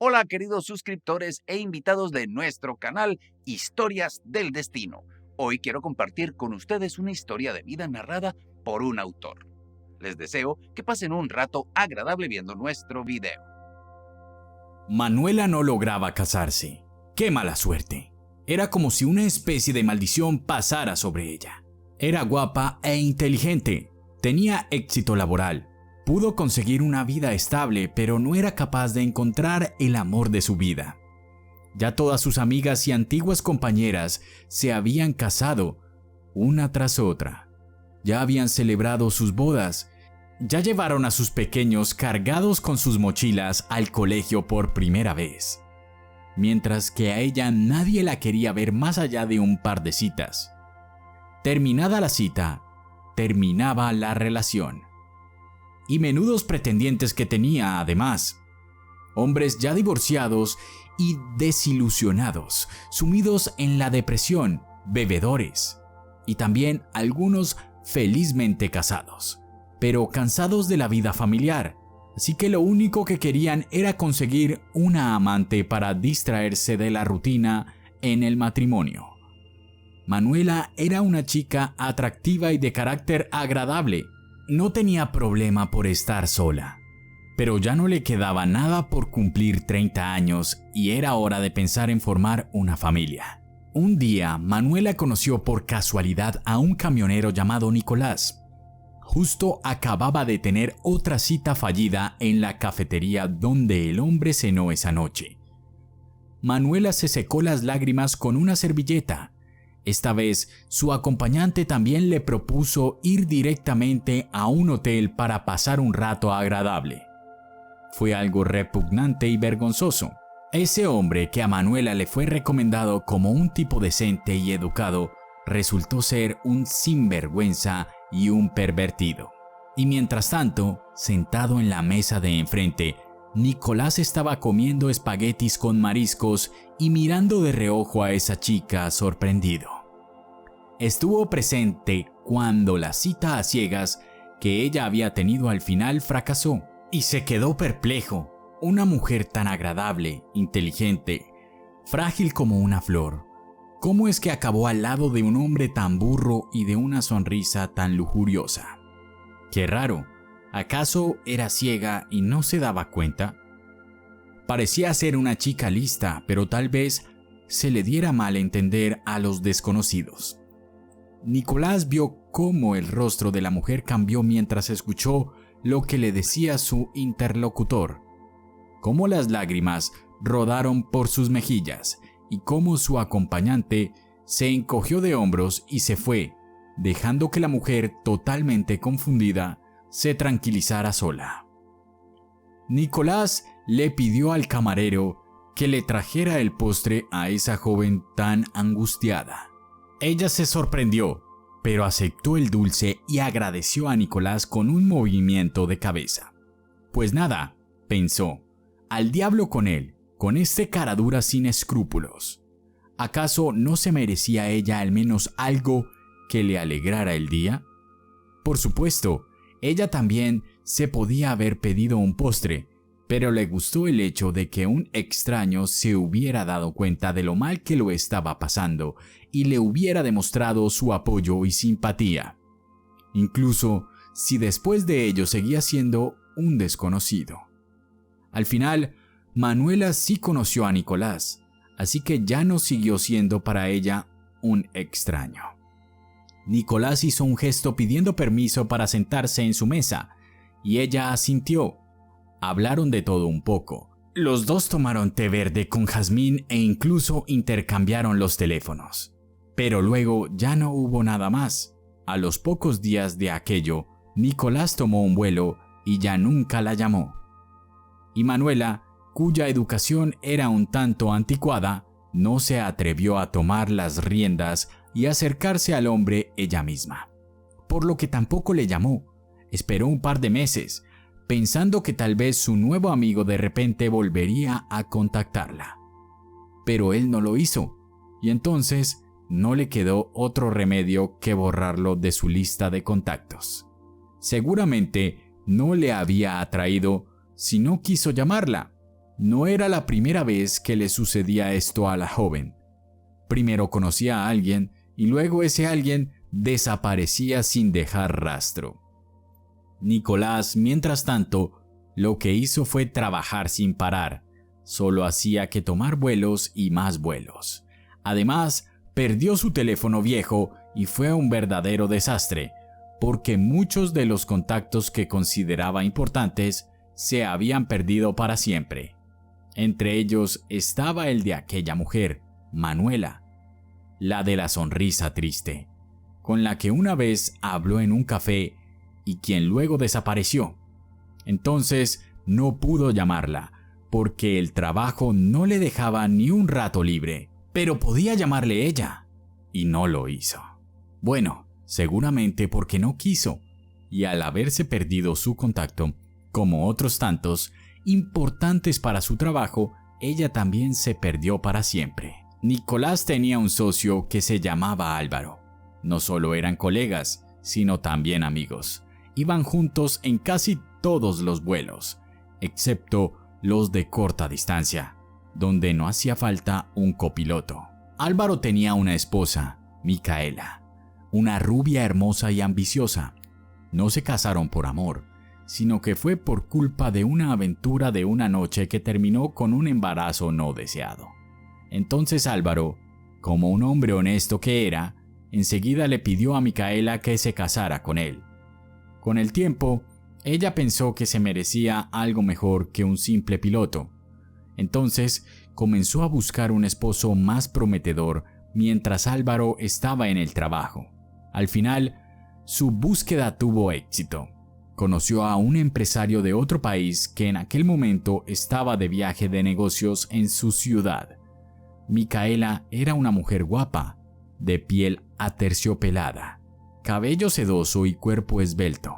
Hola queridos suscriptores e invitados de nuestro canal Historias del Destino. Hoy quiero compartir con ustedes una historia de vida narrada por un autor. Les deseo que pasen un rato agradable viendo nuestro video. Manuela no lograba casarse. ¡Qué mala suerte! Era como si una especie de maldición pasara sobre ella. Era guapa e inteligente, tenía éxito laboral, pudo conseguir una vida estable, pero no era capaz de encontrar el amor de su vida. Ya todas sus amigas y antiguas compañeras se habían casado, una tras otra. Ya habían celebrado sus bodas. Ya llevaron a sus pequeños cargados con sus mochilas al colegio por primera vez. Mientras que a ella nadie la quería ver más allá de un par de citas. Terminada la cita, terminaba la relación. Y menudos pretendientes que tenía, además. Hombres ya divorciados y desilusionados, sumidos en la depresión, bebedores. Y también algunos felizmente casados, pero cansados de la vida familiar. Así que lo único que querían era conseguir una amante para distraerse de la rutina en el matrimonio. Manuela era una chica atractiva y de carácter agradable. No tenía problema por estar sola, pero ya no le quedaba nada por cumplir 30 años y era hora de pensar en formar una familia. Un día, Manuela conoció por casualidad a un camionero llamado Nicolás. Justo acababa de tener otra cita fallida en la cafetería donde el hombre cenó esa noche. Manuela se secó las lágrimas con una servilleta. Esta vez, su acompañante también le propuso ir directamente a un hotel para pasar un rato agradable. Fue algo repugnante y vergonzoso. Ese hombre que a Manuela le fue recomendado como un tipo decente y educado, resultó ser un sinvergüenza y un pervertido. Y mientras tanto, sentado en la mesa de enfrente, Nicolás estaba comiendo espaguetis con mariscos y mirando de reojo a esa chica sorprendido. Estuvo presente cuando la cita a ciegas que ella había tenido al final fracasó y se quedó perplejo. Una mujer tan agradable, inteligente, frágil como una flor. ¿Cómo es que acabó al lado de un hombre tan burro y de una sonrisa tan lujuriosa? ¡Qué raro! ¿Acaso era ciega y no se daba cuenta? Parecía ser una chica lista, pero tal vez se le diera mal entender a los desconocidos. Nicolás vio cómo el rostro de la mujer cambió mientras escuchó lo que le decía su interlocutor, cómo las lágrimas rodaron por sus mejillas y cómo su acompañante se encogió de hombros y se fue, dejando que la mujer, totalmente confundida, se tranquilizara sola. Nicolás le pidió al camarero que le trajera el postre a esa joven tan angustiada. Ella se sorprendió, pero aceptó el dulce y agradeció a Nicolás con un movimiento de cabeza. Pues nada, pensó, al diablo con él, con este caradura sin escrúpulos. ¿Acaso no se merecía ella al menos algo que le alegrara el día? Por supuesto, ella también se podía haber pedido un postre, pero le gustó el hecho de que un extraño se hubiera dado cuenta de lo mal que lo estaba pasando y le hubiera demostrado su apoyo y simpatía, incluso si después de ello seguía siendo un desconocido. Al final, Manuela sí conoció a Nicolás, así que ya no siguió siendo para ella un extraño. Nicolás hizo un gesto pidiendo permiso para sentarse en su mesa, y ella asintió. Hablaron de todo un poco. Los dos tomaron té verde con jazmín e incluso intercambiaron los teléfonos. Pero luego ya no hubo nada más. A los pocos días de aquello, Nicolás tomó un vuelo y ya nunca la llamó. Y Manuela, cuya educación era un tanto anticuada, no se atrevió a tomar las riendas y acercarse al hombre ella misma. Por lo que tampoco le llamó. Esperó un par de meses, pensando que tal vez su nuevo amigo de repente volvería a contactarla. Pero él no lo hizo, y entonces no le quedó otro remedio que borrarlo de su lista de contactos. Seguramente no le había atraído si no quiso llamarla. No era la primera vez que le sucedía esto a la joven. Primero conocía a alguien y luego ese alguien desaparecía sin dejar rastro. Nicolás, mientras tanto, lo que hizo fue trabajar sin parar. Solo hacía que tomar vuelos y más vuelos. Además, perdió su teléfono viejo y fue un verdadero desastre, porque muchos de los contactos que consideraba importantes se habían perdido para siempre. Entre ellos estaba el de aquella mujer, Manuela, la de la sonrisa triste, con la que una vez habló en un café y quien luego desapareció. Entonces no pudo llamarla, porque el trabajo no le dejaba ni un rato libre, pero podía llamarle ella, y no lo hizo. Bueno, seguramente porque no quiso, y al haberse perdido su contacto, como otros tantos, importantes para su trabajo, ella también se perdió para siempre. Nicolás tenía un socio que se llamaba Álvaro. No solo eran colegas, sino también amigos. Iban juntos en casi todos los vuelos, excepto los de corta distancia, donde no hacía falta un copiloto. Álvaro tenía una esposa, Micaela, una rubia hermosa y ambiciosa. No se casaron por amor, sino que fue por culpa de una aventura de una noche que terminó con un embarazo no deseado. Entonces Álvaro, como un hombre honesto que era, enseguida le pidió a Micaela que se casara con él. Con el tiempo, ella pensó que se merecía algo mejor que un simple piloto. Entonces comenzó a buscar un esposo más prometedor mientras Álvaro estaba en el trabajo. Al final, su búsqueda tuvo éxito. Conoció a un empresario de otro país que en aquel momento estaba de viaje de negocios en su ciudad. Micaela era una mujer guapa, de piel aterciopelada, cabello sedoso y cuerpo esbelto.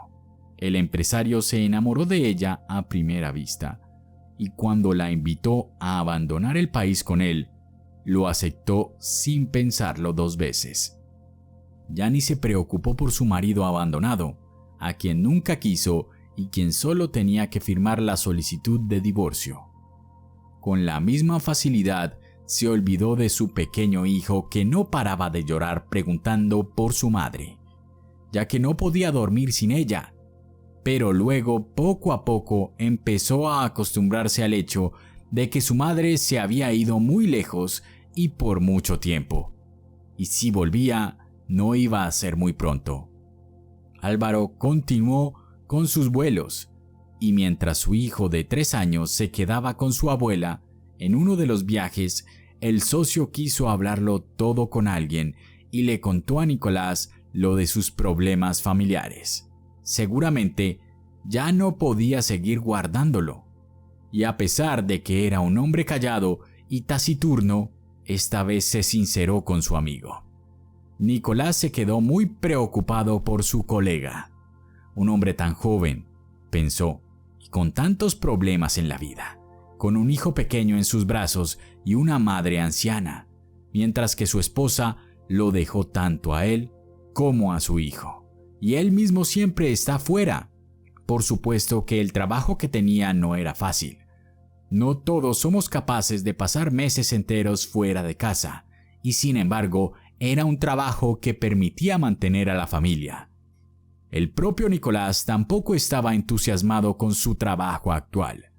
El empresario se enamoró de ella a primera vista, y cuando la invitó a abandonar el país con él, lo aceptó sin pensarlo dos veces. Ya ni se preocupó por su marido abandonado, a quien nunca quiso y quien solo tenía que firmar la solicitud de divorcio. Con la misma facilidad, se olvidó de su pequeño hijo que no paraba de llorar preguntando por su madre, ya que no podía dormir sin ella. Pero luego, poco a poco, empezó a acostumbrarse al hecho de que su madre se había ido muy lejos y por mucho tiempo. Y si volvía, no iba a ser muy pronto. Álvaro continuó con sus vuelos, y mientras su hijo de 3 años se quedaba con su abuela, en uno de los viajes, el socio quiso hablarlo todo con alguien y le contó a Nicolás lo de sus problemas familiares. Seguramente ya no podía seguir guardándolo. Y a pesar de que era un hombre callado y taciturno, esta vez se sinceró con su amigo. Nicolás se quedó muy preocupado por su colega. Un hombre tan joven, pensó, y con tantos problemas en la vida, con un hijo pequeño en sus brazos y una madre anciana, mientras que su esposa lo dejó tanto a él como a su hijo. Y él mismo siempre está fuera. Por supuesto que el trabajo que tenía no era fácil. No todos somos capaces de pasar meses enteros fuera de casa, y sin embargo, era un trabajo que permitía mantener a la familia. El propio Nicolás tampoco estaba entusiasmado con su trabajo actual,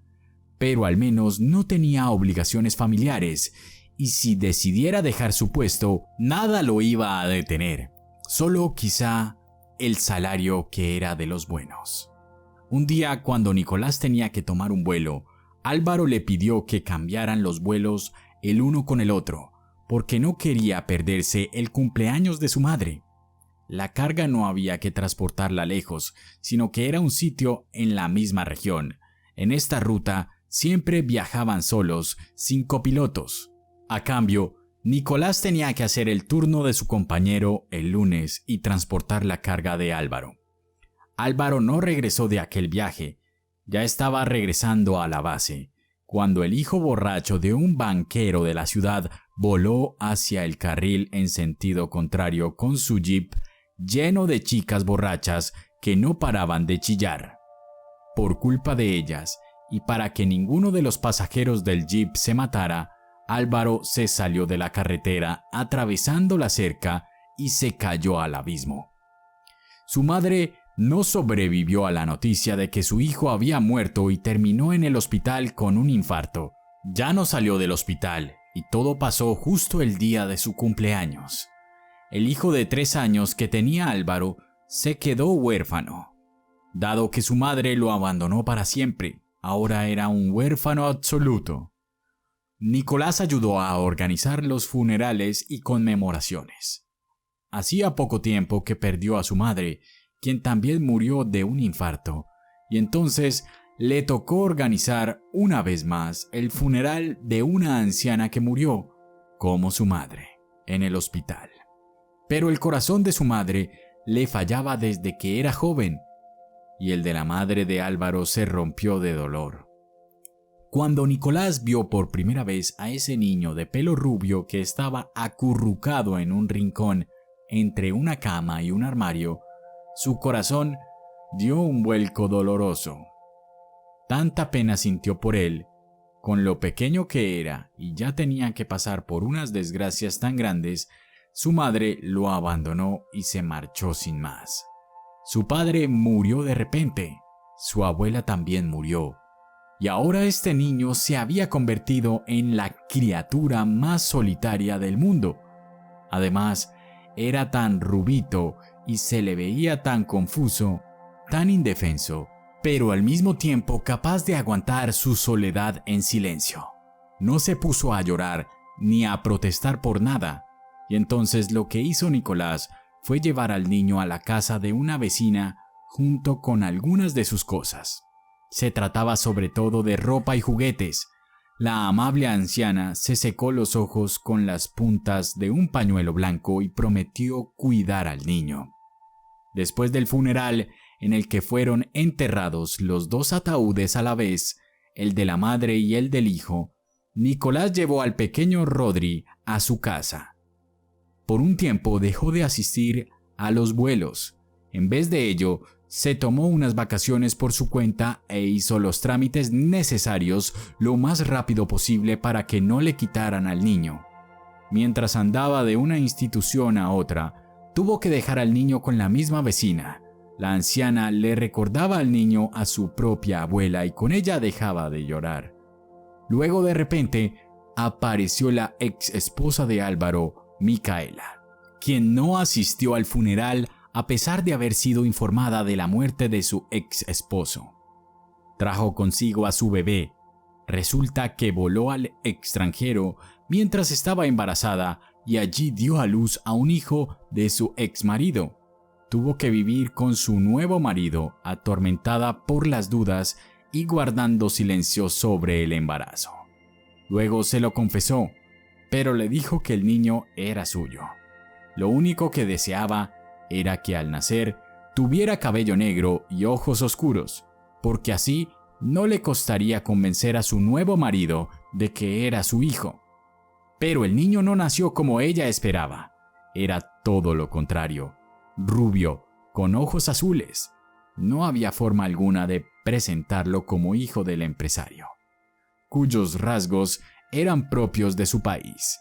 pero al menos no tenía obligaciones familiares, y si decidiera dejar su puesto, nada lo iba a detener, solo quizá el salario que era de los buenos. Un día, cuando Nicolás tenía que tomar un vuelo, Álvaro le pidió que cambiaran los vuelos el uno con el otro, porque no quería perderse el cumpleaños de su madre. La carga no había que transportarla lejos, sino que era un sitio en la misma región. En esta ruta siempre viajaban solos, sin copilotos. A cambio, Nicolás tenía que hacer el turno de su compañero el lunes y transportar la carga de Álvaro. Álvaro no regresó de aquel viaje. Ya estaba regresando a la base, cuando el hijo borracho de un banquero de la ciudad voló hacia el carril en sentido contrario con su jeep lleno de chicas borrachas que no paraban de chillar. Por culpa de ellas, y para que ninguno de los pasajeros del jeep se matara, Álvaro se salió de la carretera atravesando la cerca y se cayó al abismo. Su madre no sobrevivió a la noticia de que su hijo había muerto y terminó en el hospital con un infarto. Ya no salió del hospital y todo pasó justo el día de su cumpleaños. El hijo de 3 años que tenía Álvaro se quedó huérfano. Dado que su madre lo abandonó para siempre, ahora era un huérfano absoluto. Nicolás ayudó a organizar los funerales y conmemoraciones. Hacía poco tiempo que perdió a su madre, quien también murió de un infarto, y entonces le tocó organizar una vez más el funeral de una anciana que murió, como su madre, en el hospital. Pero el corazón de su madre le fallaba desde que era joven, y el de la madre de Álvaro se rompió de dolor. Cuando Nicolás vio por primera vez a ese niño de pelo rubio que estaba acurrucado en un rincón entre una cama y un armario, su corazón dio un vuelco doloroso. Tanta pena sintió por él, con lo pequeño que era y ya tenía que pasar por unas desgracias tan grandes. Su madre lo abandonó y se marchó sin más. Su padre murió de repente, su abuela también murió, y ahora este niño se había convertido en la criatura más solitaria del mundo. Además, era tan rubito y se le veía tan confuso, tan indefenso, pero al mismo tiempo capaz de aguantar su soledad en silencio. No se puso a llorar ni a protestar por nada, y entonces lo que hizo Nicolás fue llevar al niño a la casa de una vecina junto con algunas de sus cosas. Se trataba sobre todo de ropa y juguetes. La amable anciana se secó los ojos con las puntas de un pañuelo blanco y prometió cuidar al niño. Después del funeral, en el que fueron enterrados los 2 ataúdes a la vez, el de la madre y el del hijo, Nicolás llevó al pequeño Rodri a su casa. Por un tiempo dejó de asistir a los vuelos. En vez de ello, se tomó unas vacaciones por su cuenta e hizo los trámites necesarios lo más rápido posible para que no le quitaran al niño. Mientras andaba de una institución a otra, tuvo que dejar al niño con la misma vecina. La anciana le recordaba al niño a su propia abuela y con ella dejaba de llorar. Luego de repente apareció la ex esposa de Álvaro, Micaela, quien no asistió al funeral a pesar de haber sido informada de la muerte de su ex esposo. Trajo consigo a su bebé. Resulta que voló al extranjero mientras estaba embarazada y allí dio a luz a un hijo de su ex marido. Tuvo que vivir con su nuevo marido, atormentada por las dudas y guardando silencio sobre el embarazo. Luego se lo confesó, pero le dijo que el niño era suyo. Lo único que deseaba era que al nacer tuviera cabello negro y ojos oscuros, porque así no le costaría convencer a su nuevo marido de que era su hijo. Pero el niño no nació como ella esperaba. Era todo lo contrario. Rubio, con ojos azules. No había forma alguna de presentarlo como hijo del empresario, cuyos rasgos eran propios de su país,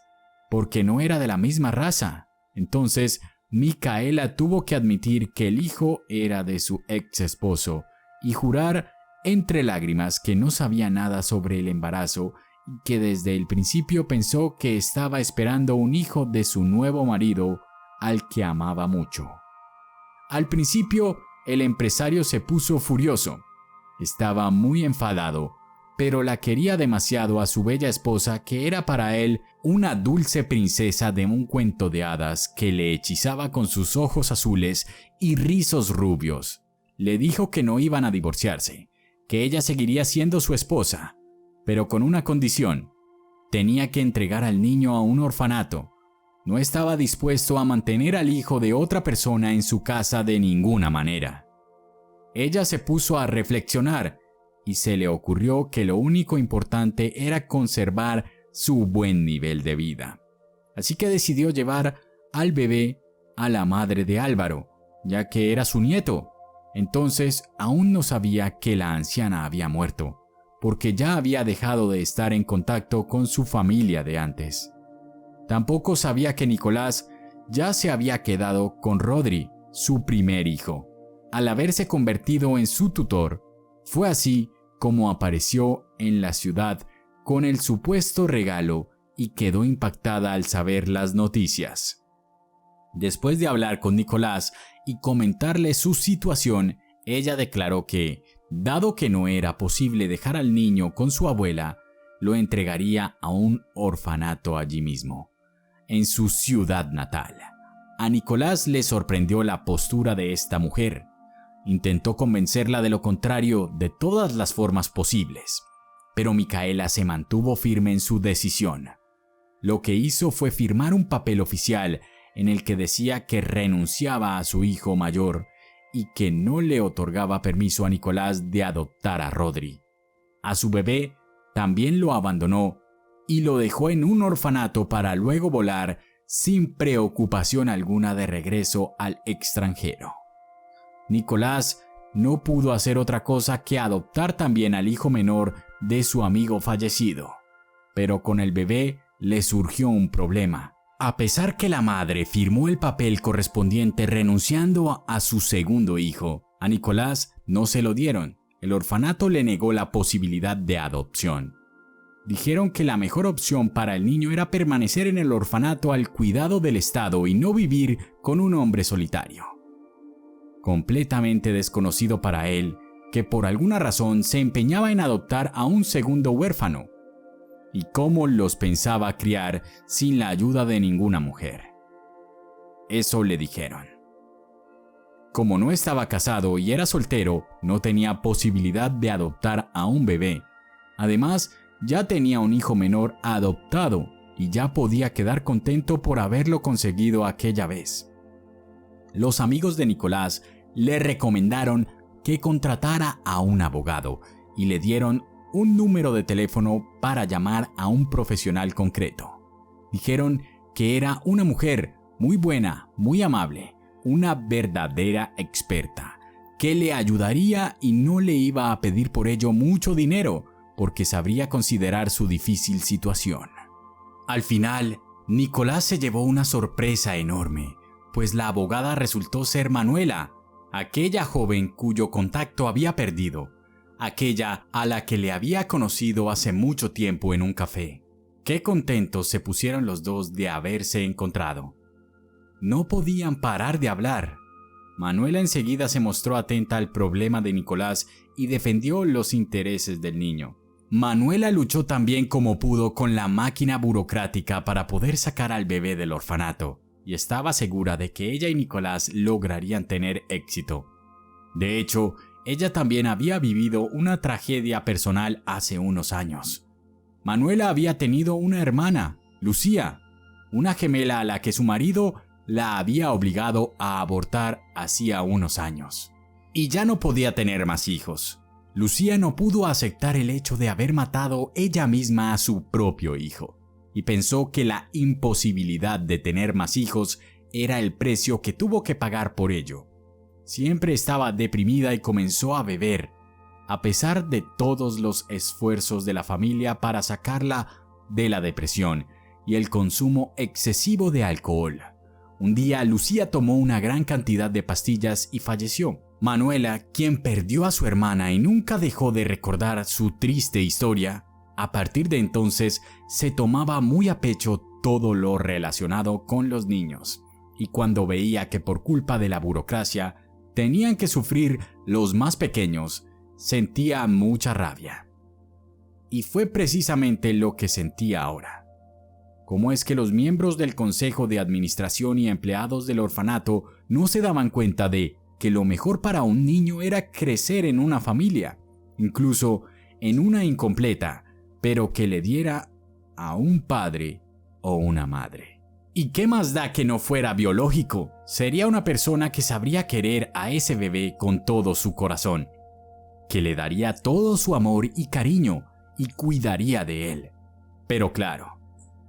porque no era de la misma raza. Entonces, Micaela tuvo que admitir que el hijo era de su ex esposo y jurar entre lágrimas que no sabía nada sobre el embarazo y que desde el principio pensó que estaba esperando un hijo de su nuevo marido, al que amaba mucho. Al principio, el empresario se puso furioso. Estaba muy enfadado, pero la quería demasiado a su bella esposa, que era para él una dulce princesa de un cuento de hadas que le hechizaba con sus ojos azules y rizos rubios. Le dijo que no iban a divorciarse, que ella seguiría siendo su esposa, pero con una condición: tenía que entregar al niño a un orfanato. No estaba dispuesto a mantener al hijo de otra persona en su casa de ninguna manera. Ella se puso a reflexionar y se le ocurrió que lo único importante era conservar su buen nivel de vida. Así que decidió llevar al bebé a la madre de Álvaro, ya que era su nieto. Entonces aún no sabía que la anciana había muerto, porque ya había dejado de estar en contacto con su familia de antes. Tampoco sabía que Nicolás ya se había quedado con Rodri, su primer hijo, al haberse convertido en su tutor. Fue así como apareció en la ciudad con el supuesto regalo y quedó impactada al saber las noticias. Después de hablar con Nicolás y comentarle su situación, ella declaró que, dado que no era posible dejar al niño con su abuela, lo entregaría a un orfanato allí mismo, en su ciudad natal. A Nicolás le sorprendió la postura de esta mujer. Intentó convencerla de lo contrario de todas las formas posibles, pero Micaela se mantuvo firme en su decisión. Lo que hizo fue firmar un papel oficial en el que decía que renunciaba a su hijo mayor y que no le otorgaba permiso a Nicolás de adoptar a Rodri. A su bebé también lo abandonó y lo dejó en un orfanato para luego volar sin preocupación alguna de regreso al extranjero. Nicolás no pudo hacer otra cosa que adoptar también al hijo menor de su amigo fallecido, pero con el bebé le surgió un problema. A pesar que la madre firmó el papel correspondiente renunciando a su segundo hijo, a Nicolás no se lo dieron. El orfanato le negó la posibilidad de adopción. Dijeron que la mejor opción para el niño era permanecer en el orfanato al cuidado del Estado y no vivir con un hombre solitario. Completamente desconocido para él, que por alguna razón se empeñaba en adoptar a un segundo huérfano, y cómo los pensaba criar sin la ayuda de ninguna mujer. Eso le dijeron. Como no estaba casado y era soltero, no tenía posibilidad de adoptar a un bebé. Además, ya tenía un hijo menor adoptado y ya podía quedar contento por haberlo conseguido aquella vez. Los amigos de Nicolás le recomendaron que contratara a un abogado y le dieron un número de teléfono para llamar a un profesional concreto. Dijeron que era una mujer muy buena, muy amable, una verdadera experta, que le ayudaría y no le iba a pedir por ello mucho dinero, porque sabría considerar su difícil situación. Al final, Nicolás se llevó una sorpresa enorme, pues la abogada resultó ser Manuela, aquella joven cuyo contacto había perdido, aquella a la que le había conocido hace mucho tiempo en un café. Qué contentos se pusieron los dos de haberse encontrado. No podían parar de hablar. Manuela enseguida se mostró atenta al problema de Nicolás y defendió los intereses del niño. Manuela luchó tan bien como pudo con la máquina burocrática para poder sacar al bebé del orfanato, y estaba segura de que ella y Nicolás lograrían tener éxito. De hecho, ella también había vivido una tragedia personal hace unos años. Manuela había tenido una hermana, Lucía, una gemela a la que su marido la había obligado a abortar hacía unos años. Y ya no podía tener más hijos. Lucía no pudo aceptar el hecho de haber matado ella misma a su propio hijo, y pensó que la imposibilidad de tener más hijos era el precio que tuvo que pagar por ello. Siempre estaba deprimida y comenzó a beber, a pesar de todos los esfuerzos de la familia para sacarla de la depresión y el consumo excesivo de alcohol. Un día Lucía tomó una gran cantidad de pastillas y falleció. Manuela, quien perdió a su hermana y nunca dejó de recordar su triste historia, a partir de entonces se tomaba muy a pecho todo lo relacionado con los niños, y cuando veía que por culpa de la burocracia tenían que sufrir los más pequeños, sentía mucha rabia. Y fue precisamente lo que sentía ahora. ¿Cómo es que los miembros del Consejo de Administración y empleados del orfanato no se daban cuenta de que lo mejor para un niño era crecer en una familia, incluso en una incompleta, pero que le diera a un padre o una madre? ¿Y qué más da que no fuera biológico? Sería una persona que sabría querer a ese bebé con todo su corazón, que le daría todo su amor y cariño y cuidaría de él. Pero claro,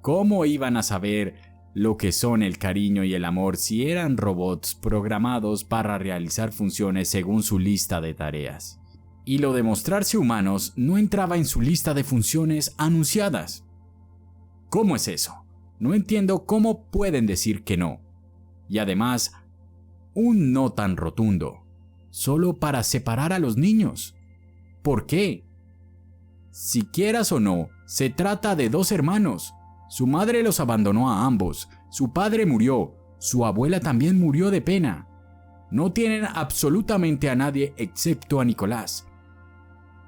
¿cómo iban a saber lo que son el cariño y el amor si eran robots programados para realizar funciones según su lista de tareas? y lo de mostrarse humanos no entraba en su lista de funciones anunciadas. ¿Cómo es eso? No entiendo cómo pueden decir que no. Y además, un no tan rotundo, solo para separar a los niños. ¿Por qué? Si quieras o no, se trata de 2 hermanos. Su madre los abandonó a ambos, su padre murió, su abuela también murió de pena. No tienen absolutamente a nadie excepto a Nicolás.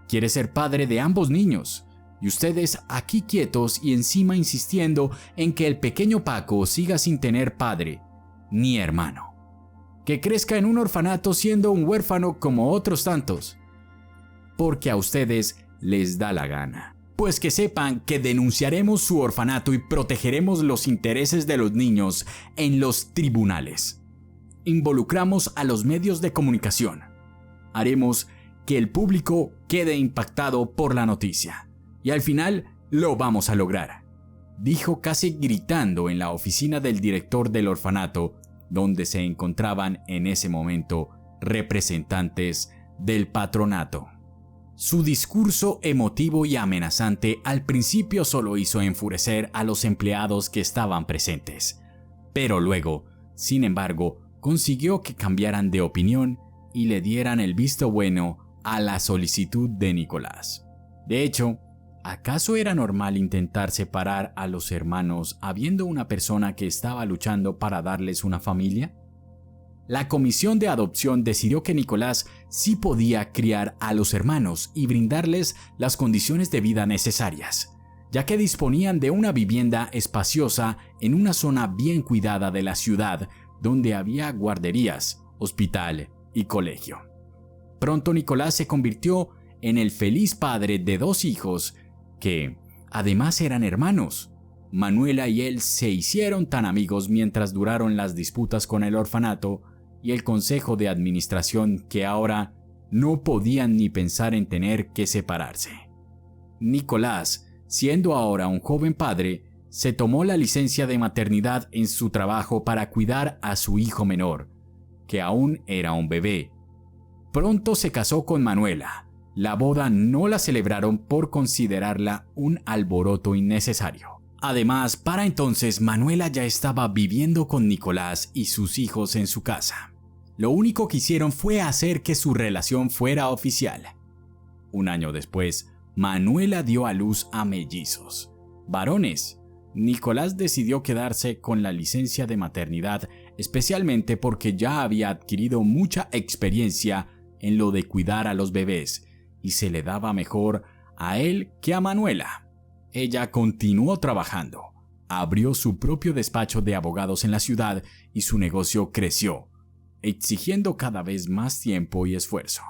Quiere ser padre de ambos niños, y ustedes aquí quietos y encima insistiendo en que el pequeño Paco siga sin tener padre ni hermano. Que crezca en un orfanato siendo un huérfano como otros tantos. Porque a ustedes les da la gana. Pues que sepan que denunciaremos su orfanato y protegeremos los intereses de los niños en los tribunales. Involucramos a los medios de comunicación. Haremos que el público quede impactado por la noticia. Y al final lo vamos a lograr, dijo casi gritando en la oficina del director del orfanato, donde se encontraban en ese momento representantes del patronato. Su discurso emotivo y amenazante al principio solo hizo enfurecer a los empleados que estaban presentes, pero luego, sin embargo, consiguió que cambiaran de opinión y le dieran el visto bueno a la solicitud de Nicolás. De hecho, ¿acaso era normal intentar separar a los hermanos habiendo una persona que estaba luchando para darles una familia? La comisión de adopción decidió que Nicolás sí podía criar a los hermanos y brindarles las condiciones de vida necesarias, ya que disponían de una vivienda espaciosa en una zona bien cuidada de la ciudad, donde había guarderías, hospital y colegio. Pronto Nicolás se convirtió en el feliz padre de 2 hijos que, además, eran hermanos. Manuela y él se hicieron tan amigos mientras duraron las disputas con el orfanato y el consejo de administración que ahora no podían ni pensar en tener que separarse. Nicolás, siendo ahora un joven padre, se tomó la licencia de maternidad en su trabajo para cuidar a su hijo menor, que aún era un bebé. Pronto se casó con Manuela. La boda no la celebraron por considerarla un alboroto innecesario. Además, para entonces Manuela ya estaba viviendo con Nicolás y sus hijos en su casa. Lo único que hicieron fue hacer que su relación fuera oficial. Un año después, Manuela dio a luz a mellizos, varones. Nicolás decidió quedarse con la licencia de maternidad, especialmente porque ya había adquirido mucha experiencia en lo de cuidar a los bebés y se le daba mejor a él que a Manuela. Ella continuó trabajando, abrió su propio despacho de abogados en la ciudad y su negocio creció, exigiendo cada vez más tiempo y esfuerzo.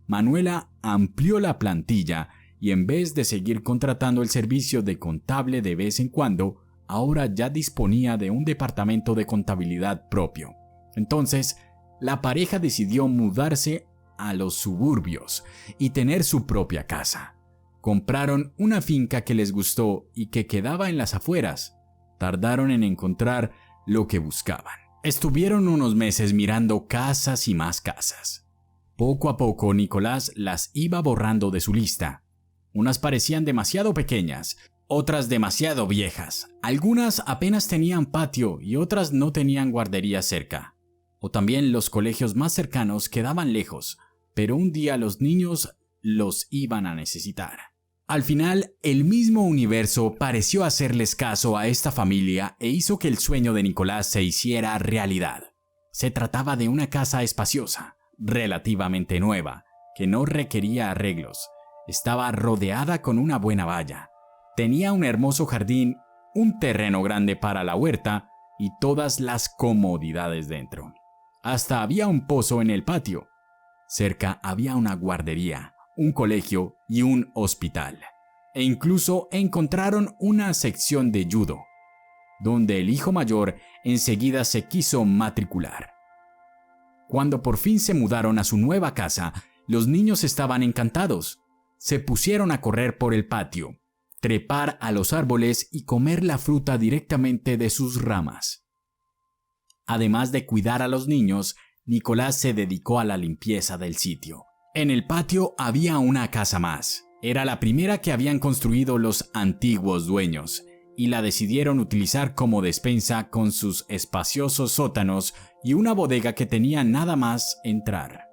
Manuela amplió la plantilla y en vez de seguir contratando el servicio de contable de vez en cuando, ahora ya disponía de un departamento de contabilidad propio. Entonces, la pareja decidió mudarse a los suburbios y tener su propia casa. Compraron una finca que les gustó y que quedaba en las afueras. Tardaron en encontrar lo que buscaban. Estuvieron unos meses mirando casas y más casas. Poco a poco Nicolás las iba borrando de su lista. Unas parecían demasiado pequeñas, otras demasiado viejas. Algunas apenas tenían patio y otras no tenían guardería cerca. O también los colegios más cercanos quedaban lejos, pero un día los niños los iban a necesitar. Al final, el mismo universo pareció hacerles caso a esta familia e hizo que el sueño de Nicolás se hiciera realidad. Se trataba de una casa espaciosa, relativamente nueva, que no requería arreglos. Estaba rodeada con una buena valla. Tenía un hermoso jardín, un terreno grande para la huerta y todas las comodidades dentro. Hasta había un pozo en el patio. Cerca había una guardería, un colegio y un hospital. E incluso encontraron una sección de judo, donde el hijo mayor enseguida se quiso matricular. Cuando por fin se mudaron a su nueva casa, los niños estaban encantados. Se pusieron a correr por el patio, trepar a los árboles y comer la fruta directamente de sus ramas. Además de cuidar a los niños, Nicolás se dedicó a la limpieza del sitio. En el patio había una casa más. Era la primera que habían construido los antiguos dueños y la decidieron utilizar como despensa con sus espaciosos sótanos y una bodega que tenía nada más entrar.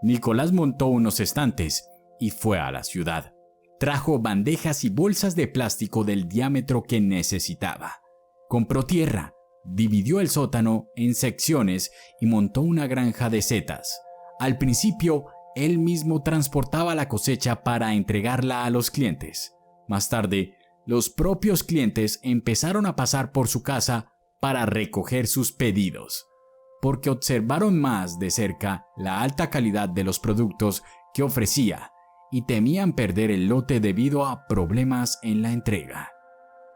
Nicolás montó unos estantes y fue a la ciudad. Trajo bandejas y bolsas de plástico del diámetro que necesitaba. Compró tierra, dividió el sótano en secciones y montó una granja de setas. Al principio, él mismo transportaba la cosecha para entregarla a los clientes. Más tarde, los propios clientes empezaron a pasar por su casa para recoger sus pedidos, porque observaron más de cerca la alta calidad de los productos que ofrecía y temían perder el lote debido a problemas en la entrega.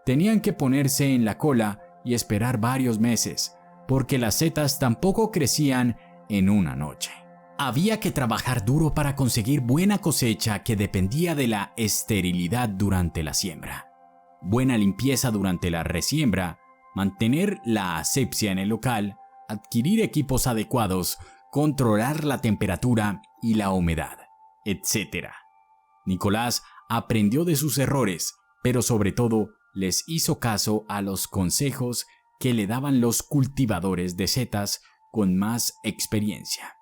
Tenían que ponerse en la cola y esperar varios meses, porque las setas tampoco crecían en una noche. Había que trabajar duro para conseguir buena cosecha que dependía de la esterilidad durante la siembra, buena limpieza durante la resiembra, mantener la asepsia en el local, adquirir equipos adecuados, controlar la temperatura y la humedad, etc. Nicolás aprendió de sus errores, pero sobre todo les hizo caso a los consejos que le daban los cultivadores de setas con más experiencia.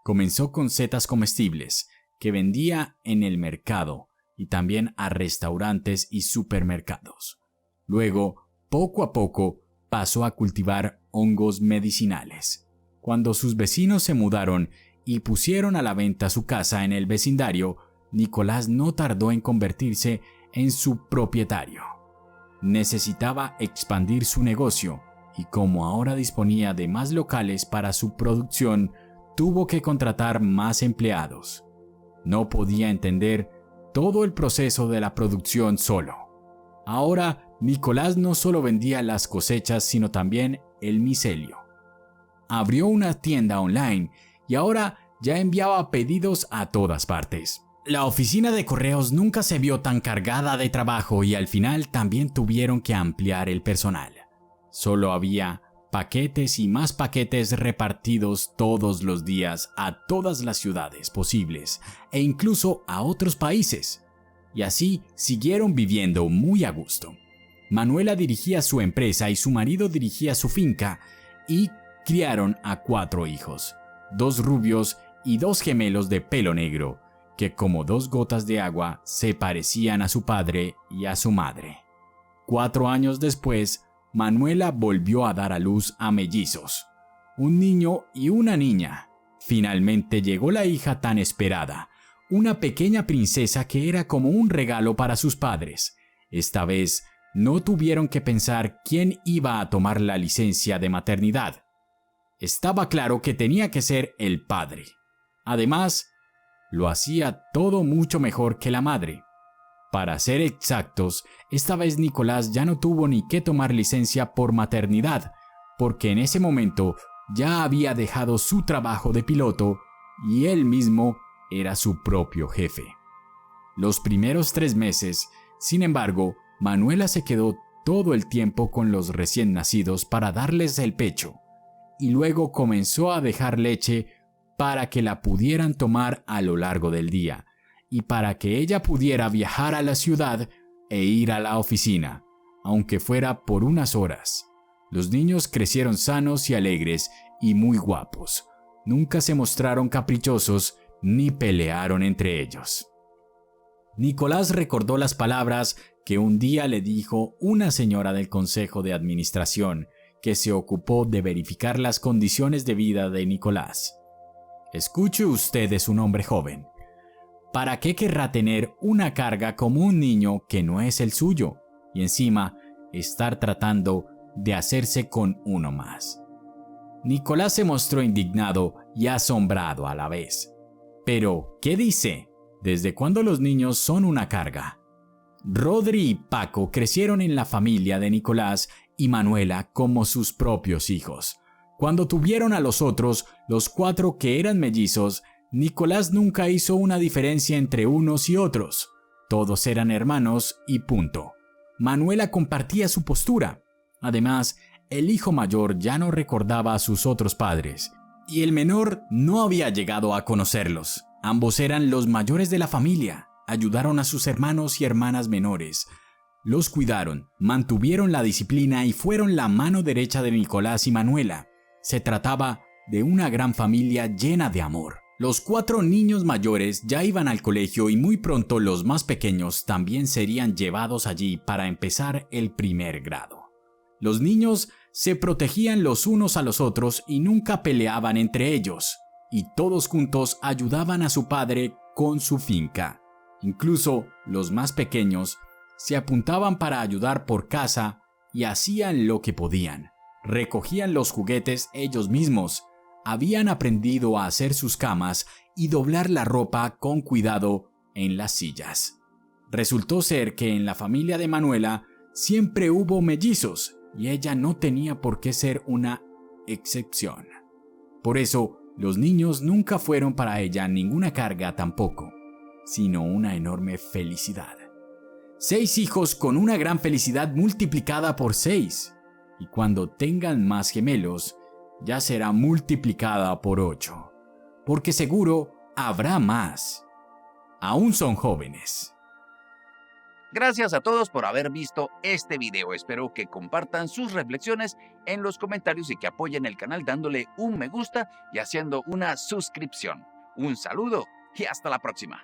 Comenzó con setas comestibles que vendía en el mercado y también a restaurantes y supermercados. Luego, poco a poco, pasó a cultivar hongos medicinales. Cuando sus vecinos se mudaron y pusieron a la venta su casa en el vecindario, Nicolás no tardó en convertirse en su propietario. Necesitaba expandir su negocio y como ahora disponía de más locales para su producción, tuvo que contratar más empleados. No podía entender todo el proceso de la producción solo. Ahora, Nicolás no solo vendía las cosechas, sino también el micelio. Abrió una tienda online y ahora ya enviaba pedidos a todas partes. La oficina de correos nunca se vio tan cargada de trabajo y al final también tuvieron que ampliar el personal. Solo había paquetes y más paquetes repartidos todos los días a todas las ciudades posibles e incluso a otros países. Y así siguieron viviendo muy a gusto. Manuela dirigía su empresa y su marido dirigía su finca y criaron a 4 hijos, 2 rubios y 2 gemelos de pelo negro, que como 2 gotas de agua se parecían a su padre y a su madre. 4 años después, Manuela volvió a dar a luz a mellizos, un niño y una niña. Finalmente llegó la hija tan esperada, una pequeña princesa que era como un regalo para sus padres. Esta vez no tuvieron que pensar quién iba a tomar la licencia de maternidad. Estaba claro que tenía que ser el padre. Además, lo hacía todo mucho mejor que la madre. Para ser exactos, esta vez Nicolás ya no tuvo ni que tomar licencia por maternidad, porque en ese momento ya había dejado su trabajo de piloto y él mismo era su propio jefe. Los primeros 3 meses, sin embargo, Manuela se quedó todo el tiempo con los recién nacidos para darles el pecho, y luego comenzó a dejar leche para que la pudieran tomar a lo largo del día, y para que ella pudiera viajar a la ciudad e ir a la oficina, aunque fuera por unas horas. Los niños crecieron sanos y alegres y muy guapos. Nunca se mostraron caprichosos ni pelearon entre ellos. Nicolás recordó las palabras que un día le dijo una señora del consejo de administración que se ocupó de verificar las condiciones de vida de Nicolás. Escuche usted, es un hombre joven. ¿Para qué querrá tener una carga como un niño que no es el suyo? Y encima, estar tratando de hacerse con uno más. Nicolás se mostró indignado y asombrado a la vez. Pero, ¿qué dice? ¿Desde cuándo los niños son una carga? Rodri y Paco crecieron en la familia de Nicolás y Manuela como sus propios hijos. Cuando tuvieron a los otros, los 4 que eran mellizos, Nicolás nunca hizo una diferencia entre unos y otros. Todos eran hermanos y punto. Manuela compartía su postura. Además, el hijo mayor ya no recordaba a sus otros padres, y el menor no había llegado a conocerlos. Ambos eran los mayores de la familia, ayudaron a sus hermanos y hermanas menores, los cuidaron, mantuvieron la disciplina y fueron la mano derecha de Nicolás y Manuela. Se trataba de una gran familia llena de amor. Los 4 niños mayores ya iban al colegio y muy pronto los más pequeños también serían llevados allí para empezar el primer grado. Los niños se protegían los unos a los otros y nunca peleaban entre ellos, y todos juntos ayudaban a su padre con su finca. Incluso los más pequeños se apuntaban para ayudar por casa y hacían lo que podían. Recogían los juguetes ellos mismos, habían aprendido a hacer sus camas y doblar la ropa con cuidado en las sillas. Resultó ser que en la familia de Manuela siempre hubo mellizos y ella no tenía por qué ser una excepción. Por eso, los niños nunca fueron para ella ninguna carga tampoco, sino una enorme felicidad. 6 hijos con una gran felicidad multiplicada por 6. Y cuando tengan más gemelos, ya será multiplicada por 8. Porque seguro habrá más. Aún son jóvenes. Gracias a todos por haber visto este video. Espero que compartan sus reflexiones en los comentarios y que apoyen el canal dándole un me gusta y haciendo una suscripción. Un saludo y hasta la próxima.